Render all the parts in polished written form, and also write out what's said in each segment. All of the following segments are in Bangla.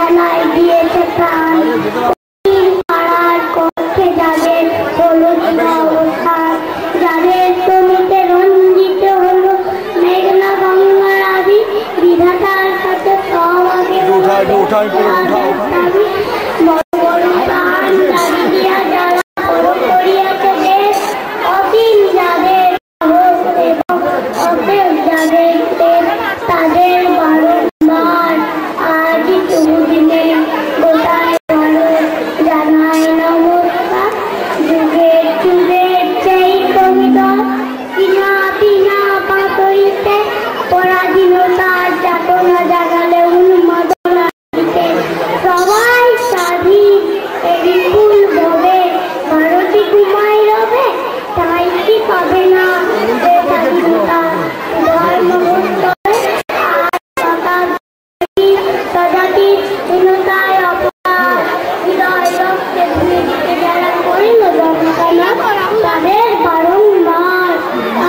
জানাই দিয়েছে প্রাণ। পাড়ার কক্ষে যাদের হলো অবস্থান, যাদের তনুতে রঞ্জিত হলো মেঘনা গঙ্গার আবি, বিধাতার কাছে সব আগে তাদের বারংবার আজ তবুদিনে গোটায় জানায় নমস্কার। যুগের যুগের সেই কবিতা পিনা পিনা পাতইতে পরাধীনতার যাতনা জাগালে উন্মাদনা দিতে সবাই স্বাধীন বিপুল ভাবে ভারতী ঘুমাই রবে, তাই কি পাবে না স্বাধীনতা ধর্ম তাদের বারংবার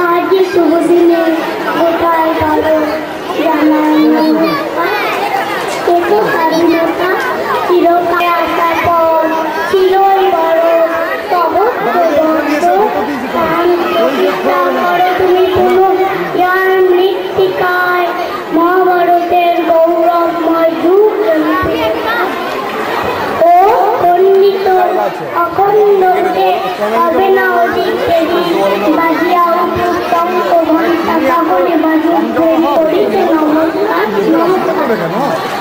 আজ শুভ দিনে গোটায় ভালো জানাই স্বাধীনতা চিরকাল আসার পর চিরই বড় তব তুমি কোনো জ্ঞান মৃত্তিকায় মহাভারতের গৌরবময় যুগ ও খণ্ডিত অখণ্ডকে হবে না অধিক দেরি, বাজিয়া উঠুক টঙ্ক ঘণ্টা তাহলে বাজুক নমস্কার।